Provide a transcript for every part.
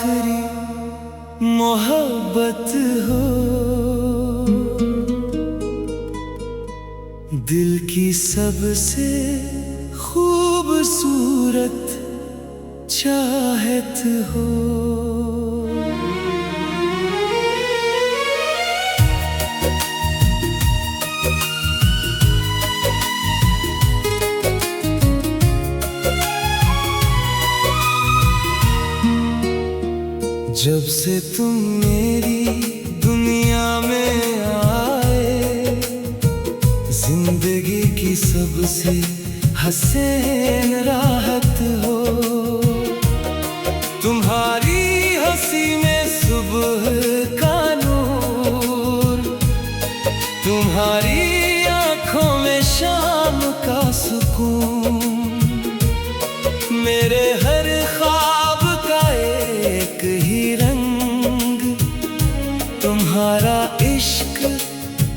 आखिरी मोहब्बत हो, दिल की सबसे खूबसूरत चाहत हो। जब से तुम मेरी दुनिया में आए, जिंदगी की सबसे हसीन राहत हो। तुम्हारी हंसी में सुबह का नूर, तुम्हारी आंखों में शाम का सुकून, मेरे हर ख्वाब का एक ही रंग, तुम्हारा इश्क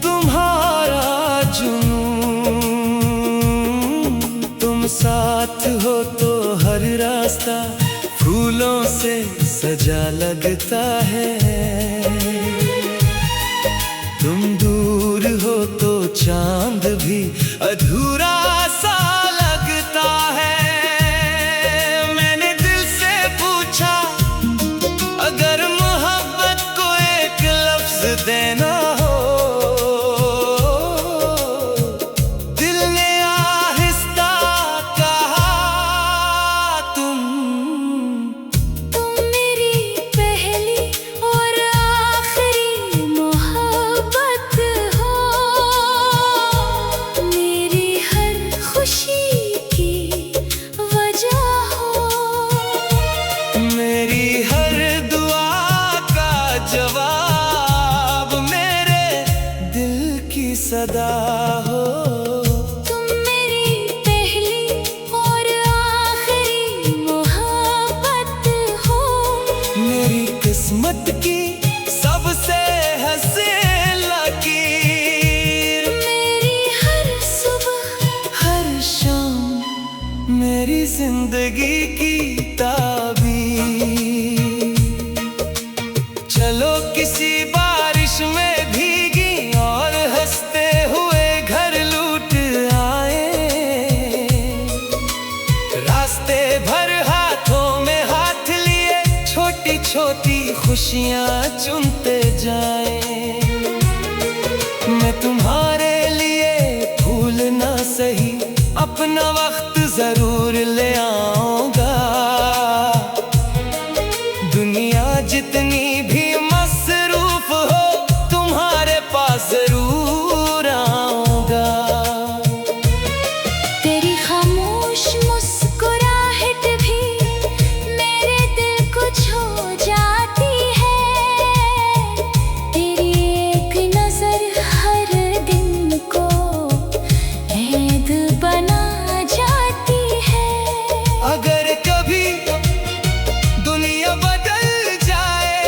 तुम्हारा जुनून। तुम साथ हो तो हर रास्ता फूलों से सजा लगता है, तुम दूर हो तो चांद भी अधूरा सा लगता है। मैंने दिल से पूछा, अगर मोहब्बत को एक लफ्ज देना हो, दिल ने आहिस्ता कहा तुम मेरी पहली और आखिरी मोहब्बत हो, मेरी हर खुशी की वजह हो, मेरी हर दुआ का जवाब, मेरे दिल की सदा हो। तुम मेरी पहली और आखिरी मोहब्बत हो, मेरी किस्मत की सबसे हसीन लकीर, मेरी हर सुबह हर शाम मेरी जिंदगी की ताबीर। चलो किसी बारिश में भीगी और हंसते हुए घर लौट आए, रास्ते भर हाथों में हाथ लिए छोटी छोटी खुशियां चुनते जाएं। मैं तुम्हारे लिए फूल ना सही अपना वक्त जरूर ले आऊंगा, दुनिया जितनी भी मसरूफ हो तुम्हारे पास जरूर आऊंगा। तेरी खामोश मुस्कुराहट भी मेरे दिल को छू जाती है, तेरी एक नजर हर दिन को ऐद बना जाती है। अगर कभी दुनिया बदल जाए,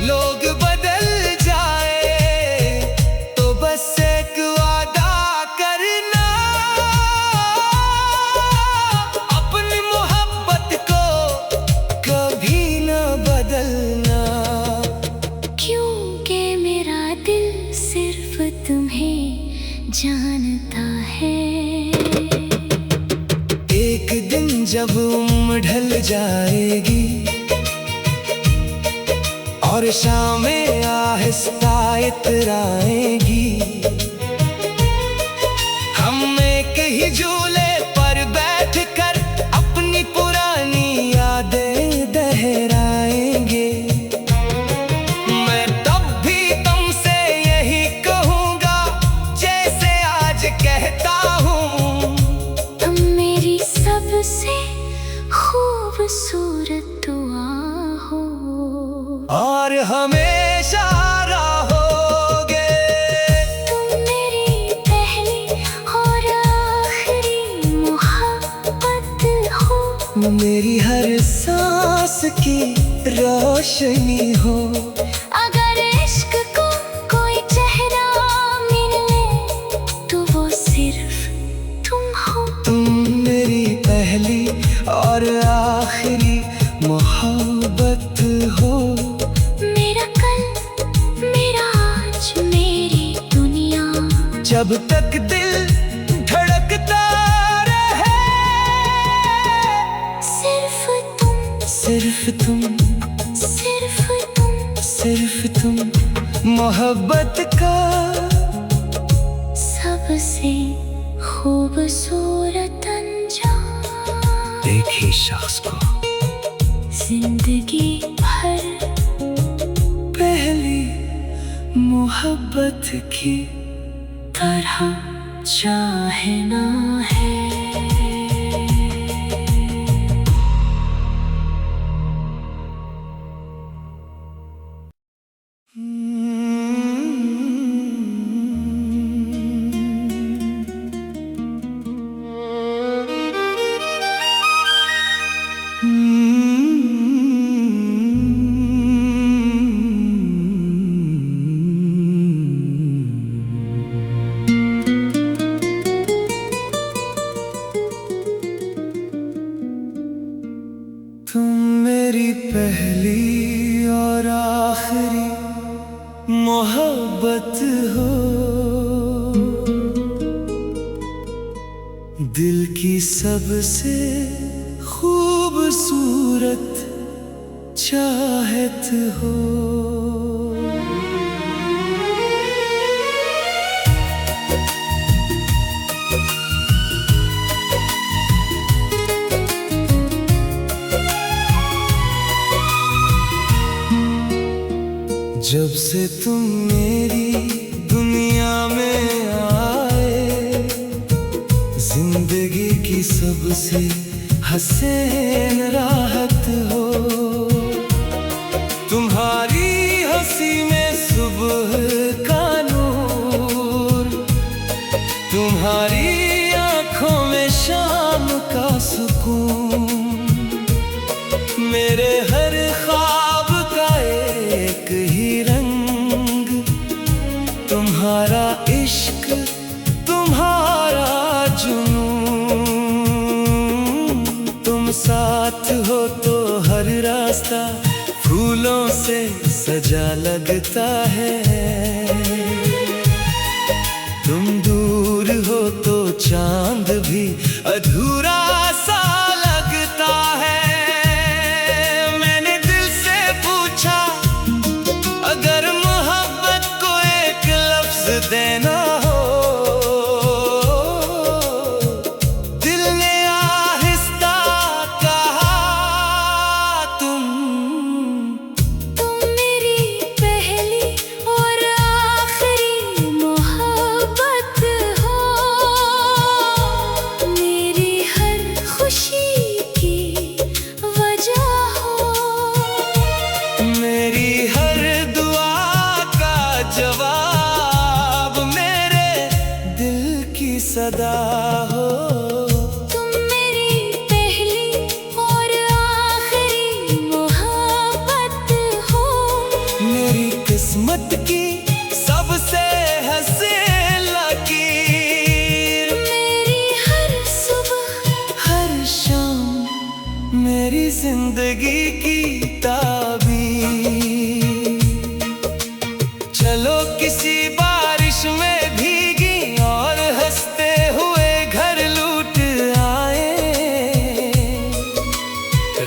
लोग बदल जाए, तो बस एक वादा करना, अपनी मोहब्बत को कभी न बदलना। क्योंकि मेरा दिल सिर्फ तुम्हें जानता है। एक दिन जब उम्र ढल जाएगी और शामें आहिस्ता इतराएंगी, हम एक ही झूले पर बैठकर अपनी पुरानी यादें दोहराएंगे। मैं तब भी तुमसे यही कहूँगा जैसे आज कहता हूँ, तुम मेरी सबसे खूबसूरत दुआ हो और हमेशा रहोगे। तुम मेरी पहली और आखिरी मोहब्बत हो, मेरी हर सांस की रोशनी हो। अगर इश्क को कोई चेहरा मिले तो वो सिर्फ तुम हो। तुम मेरी पहली और आखिरी मोहब्बत मोहब्बत हो। मेरा कल, मेरा आज, मेरी दुनिया। जब तक दिल धड़कता रहे, सिर्फ तुम, सिर्फ तुम, सिर्फ तुम, सिर्फ तुम। मोहब्बत का सबसे खूबसूरत अंजाम। एक ही शख्स को जिंदगी भर पहली मोहब्बत की तरह चाहना है। तुम मेरी पहली और आखिरी मोहब्बत हो। दिल की सबसे खूबसूरत चाहत हो। जब से तुम मेरी दुनिया में आए, जिंदगी की सबसे हसीन राहत हो। तुम्हारी हंसी में सुबह का नूर, तुम्हारी आंखों में शाम का सुकून, मेरे हर ख्वाब का एक ही रंग। तुम्हारा इश्क, तुम्हारा जुनून। तुम साथ हो तो हर रास्ता फूलों से सजा लगता है। तुम दूर हो तो चांद भी अधूरा सा लगता है। मैंने दिल से पूछा, अगर मोहब्बत को एक लफ्ज देना हो, दिल ने आहिस्ता कहा, तुम मेरी पहली और आखिरी मोहब्बत हो। मेरी हर खुशी की वजह हो। मेरी हर दुआ का जवाब, मेरे दिल की सदा हो। तुम मेरी पहली और आखिरी मोहब्बत हो। मेरी किस्मत की सबसे हसीन लकीर, मेरी हर सुबह, हर शाम, मेरी जिंदगी की ताबीर। चलो किसी बारिश में भीगी और हंसते हुए घर लौट आए।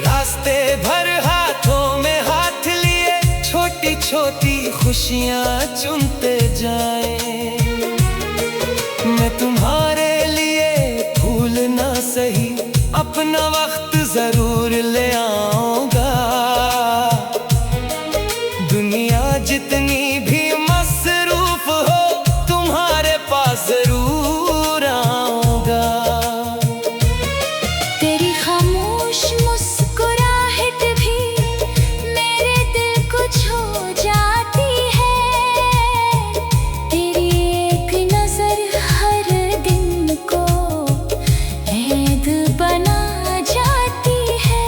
रास्ते भर हाथों में हाथ लिए, छोटी छोटी खुशियाँ चुनते जाएं। मैं तुम्हारे लिए फूल ना सही, अपना वक्त जरूर ले आऊंगा। दुनिया जितनी भी मसरूफ हो, तुम्हारे पास जरूर आऊंगा। तेरी खामोश मुस्कुराहट भी मेरे दिल को छू जाती है। तेरी एक नजर हर दिन को ऐद बना जाती है।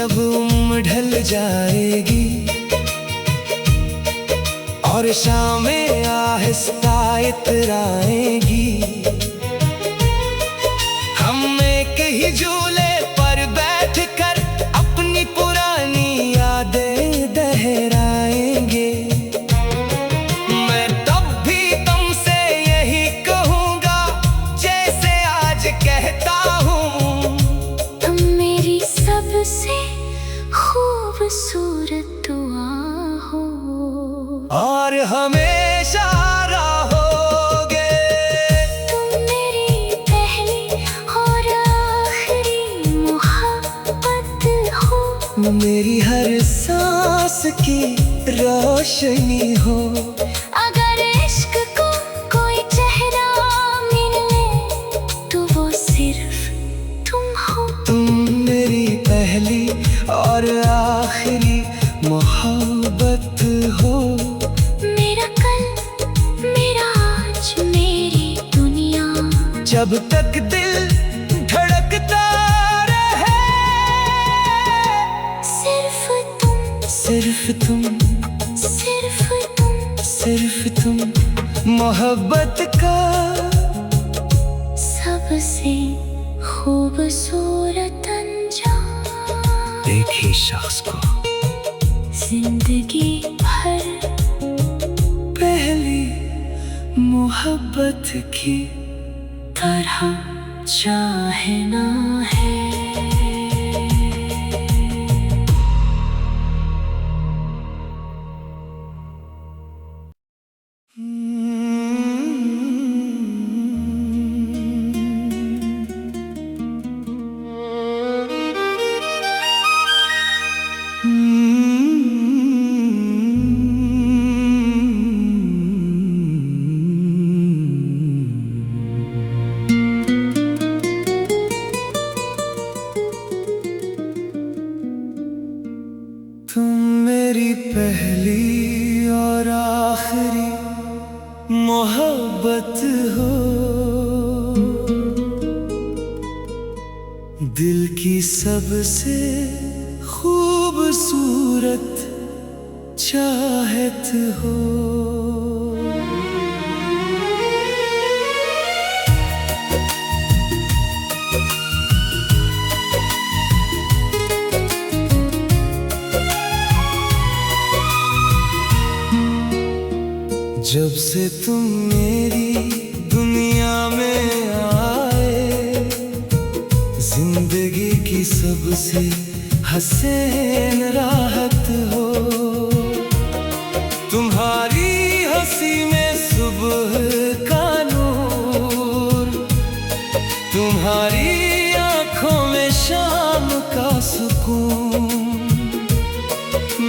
जब ढल जाएगी और शामें आहिस्ता इतराएंगी, हम एक ही झूले पर बैठकर अपनी पुरानी यादें दोहराएंगे। मैं तब भी तुमसे यही कहूँगा जैसे आज कहता हूँ, तुम मेरी सबसे खूबसूरत दुआ हो और हमेशा रहोगे। तुम मेरी पहली और आखिरी मोहब्बत हो, मेरी हर सांस की रोशनी हो। अगर इश्क को कोई चेहरा मिले तो वो सिर्फ तुम हो। तुम मेरी पहली और आखिरी मोहब्बत हो। मेरा कल, मेरा आज, मेरी दुनिया। जब तक दिल धड़कता रहे, सिर्फ तुम, सिर्फ तुम, सिर्फ तुम, सिर्फ तुम, मोहब्बत का सबसे खूबसूरत अंजाम। एक ही शख्स को जिंदगी भर पहली मोहब्बत की तरह चाहना है। तुम मेरी पहली और आखिरी मोहब्बत हो। दिल की सबसे खूबसूरत चाहत हो। जब से तुम मेरी दुनिया में आए, जिंदगी की सबसे हसीन राहत हो। तुम्हारी हंसी में सुबह का नूर, तुम्हारी आंखों में शाम का सुकून,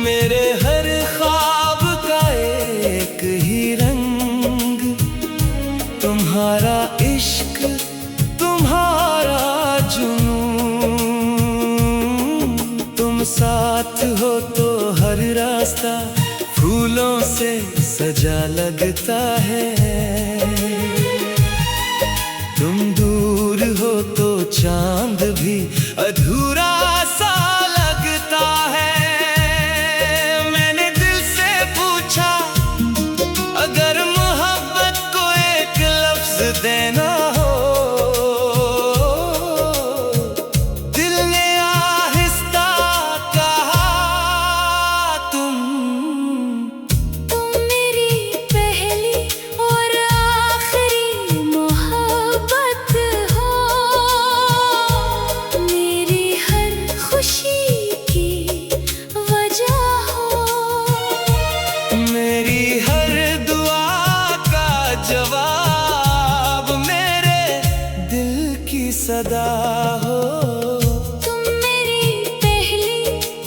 मेरे हर ख्वाब का एक ही रंग, तुम्हारा इश्क, तुम्हारा जुनून। तुम साथ हो तो हर रास्ता फूलों से सजा लगता है। तुम दूर हो तो चांद भी अधूरा सा लगता है। देना हो, दिल ने आहिस्ता कहा, तुम मेरी पहली और आखिरी मोहब्बत हो। मेरी हर खुशी की वजह हो, मेरी हर दुआ का जवाब, सदा हो। तुम मेरी पहली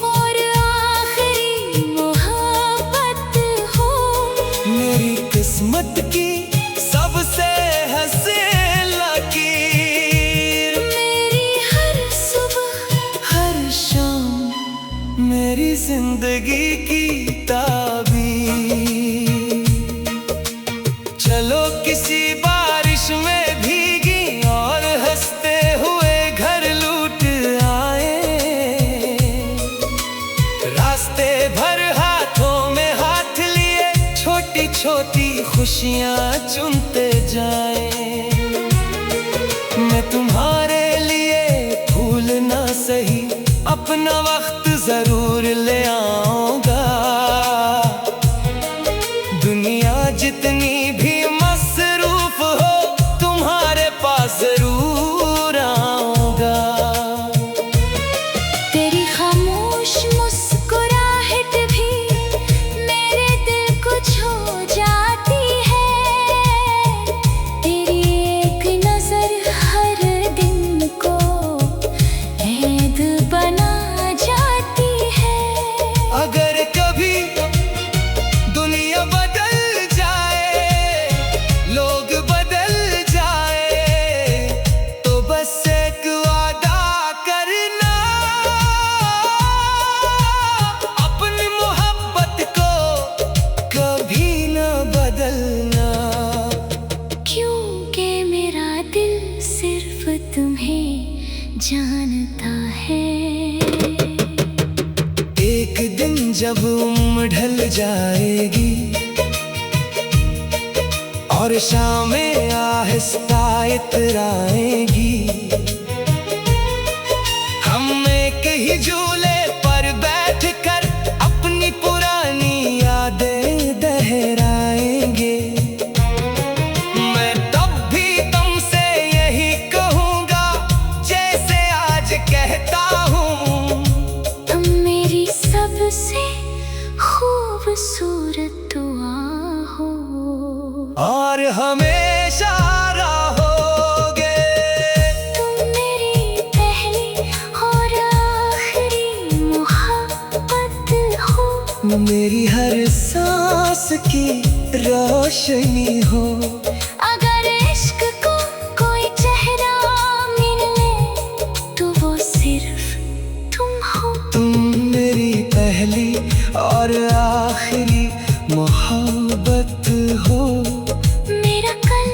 और आखिरी मोहब्बत हो। मेरी किस्मत की सबसे हसीन लकीर, मेरी हर सुबह, हर शाम, मेरी जिंदगी की ताबीर। चलो किसी बारिश में भीगी और हंसते हुए घर लौट आए। रास्ते भर हाथों में हाथ लिए छोटी छोटी खुशियां चुनते जाएं। मैं तुम्हारे लिए फूल ना सही अपना वक्त जरूर ले आऊंगा। दुनिया जितनी भी मसरूफ हो तुम्हारे पास जरूर आऊंगा। तेरी खामोश मुस्कुराहट भी मेरे दिल को छू जाती है। तेरी एक नजर हर दिन को ऐद बना जाती है। अगर कभी दुनिया बदल जाए, लोग बदल जाए, तो बस एक वादा करना, अपनी मोहब्बत को कभी न बदलना। क्योंकि मेरा दिल सिर्फ तुम्हें जानता है। एक दिन जब उम्र ढल जाएगी और शामें आहिस्ता इतराएंगी, हम एक ही झूले पर बैठकर अपनी पुरानी यादें दोहराएंगे। मैं तब भी तुमसे यही कहूँगा जैसे आज कहता हूँ। तुम मेरी सबसे खूबसूरत दुआ हो और हमेशा रहोगे। तुम मेरी पहली और आखिरी मोहब्बत हो। मेरी हर सांस की रोशनी हो। अगर इश्क को कोई चेहरा मिले तो वो सिर्फ तुम हो। तुम मेरी पहली और आखिरी मोहब्बत हो। मेरा कल,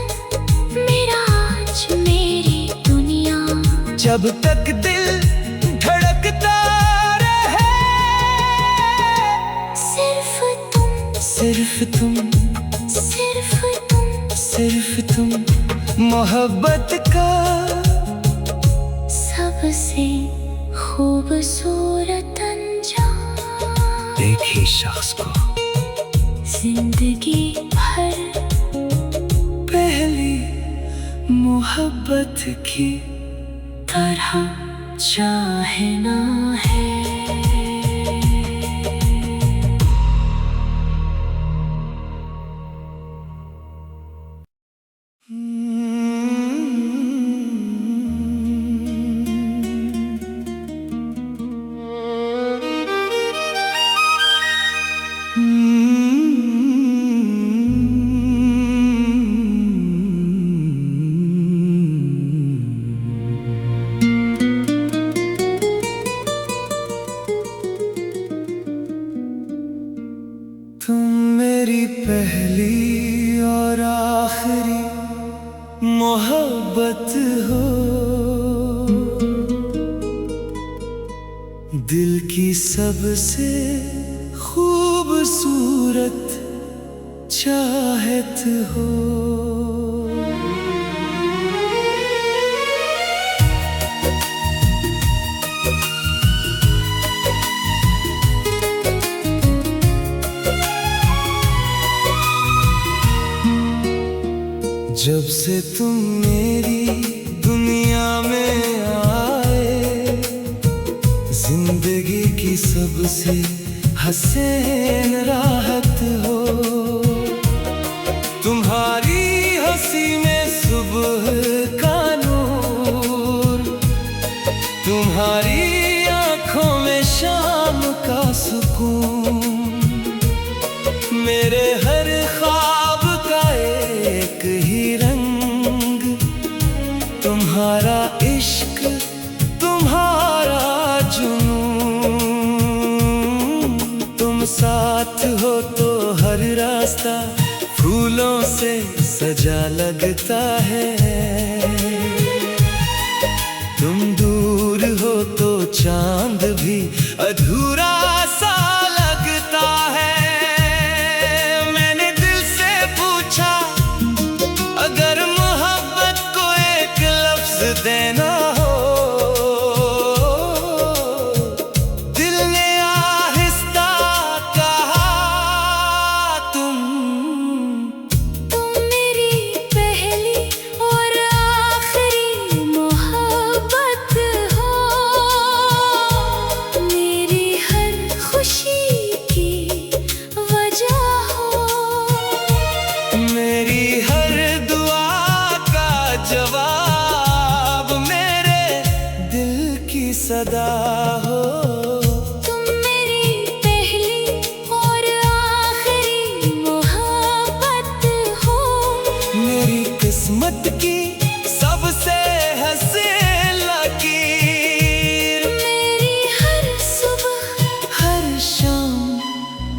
मेरा आज, मेरी दुनिया। जब तक दिल धड़कता रहे, सिर्फ तुम, सिर्फ तुम, सिर्फ तुम, सिर्फ तुम मोहब्बत का सबसे खूबसूरत अंजाम। एक ही शख्स को जिंदगी भर पहली मोहब्बत की तरह चाहना है। तुम मेरी पहली और आखिरी मोहब्बत हो। दिल की सबसे खूबसूरत चाहत हो। जब से तुम मेरी दुनिया में आए, जिंदगी की सबसे हसीन राहत हो। तुम्हारी हंसी में सुबह का नूर, तुम्हारी आंखों में शाम का सुकून, मेरे हर ख्वाब का एक ही रंग, तुम्हारा इश्क, तुम्हारा जुनून। तुम साथ हो तो हर रास्ता फूलों से सजा लगता है। तुम दूर हो तो चांद भी अधूरा सा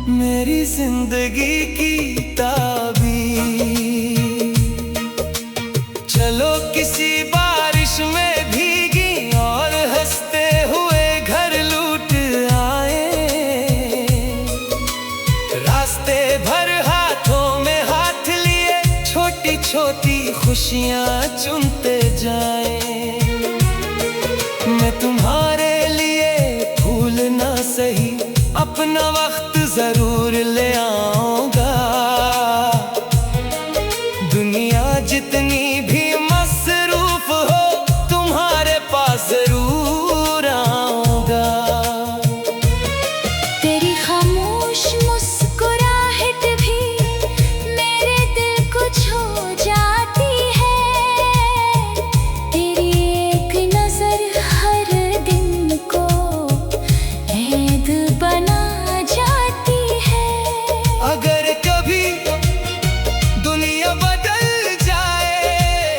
मेरी जिंदगी की ताबीर। चलो किसी बारिश में भीगी और हंसते हुए घर लूट आए। रास्ते भर हाथों में हाथ लिए छोटी छोटी खुशियां चुनते जाएं। मैं तुम्हारे लिए फूल ना सही अपना वक्त जरूर ले आऊंगा। दुनिया जितनी भी मसरूफ हो तुम्हारे पास जरूर आऊंगा। तेरी खामोश मुस्कुराहट भी मेरे दिल को छू जाती है। तेरी एक नजर हर दिन को ऐद बना जाती है। अगर कभी दुनिया बदल जाए,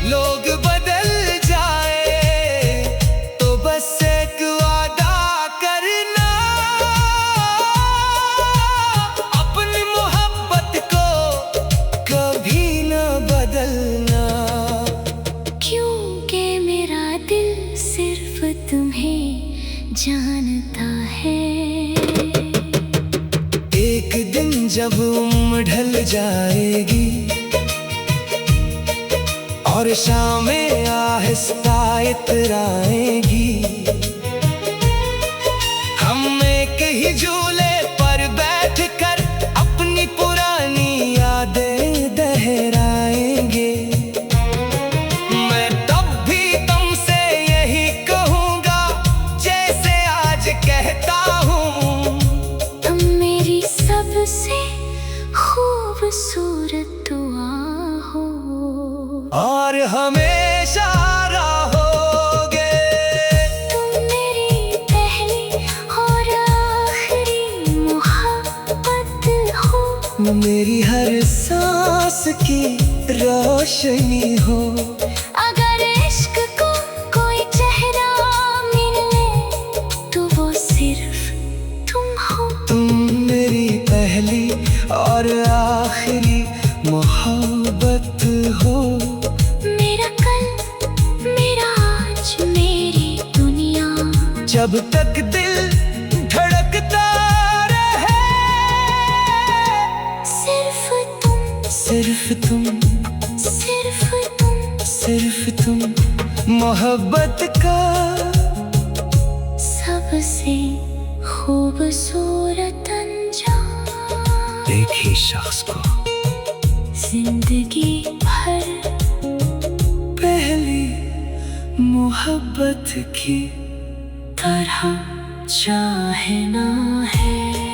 लोग बदल जाए, तो बस एक वादा करना, अपनी मोहब्बत को कभी न बदलना। क्योंकि मेरा दिल सिर्फ तुम्हें जानता है। एक दिन जब उम्र ढल जाएगी और शामें आहिस्ता इतराएंगी, हम एक ही झूले पर बैठकर अपनी पुरानी यादें दोहराएंगे। मैं तब भी तुमसे यही कहूँगा जैसे आज कहता हूँ। तुम मेरी सबसे खूबसूरत दुआ हो और हमेशा रहोगे। तुम मेरी पहली और आखिरी मोहब्बत हो। मेरी हर सांस की रोशनी हो। अगर इश्क को कोई चेहरा मिले तो वो सिर्फ तुम हो। तुम मेरी पहली और आखिरी मोहब्बत हो। मेरा कल, मेरा आज, मेरी दुनिया। जब तक दिल धड़कता रहे, सिर्फ तुम, सिर्फ तुम, सिर्फ तुम, सिर्फ तुम मोहब्बत का सबसे खूबसूरत अंजाम। एक ही शख्स को जिंदगी भर पहली मोहब्बत की तरह चाहना है।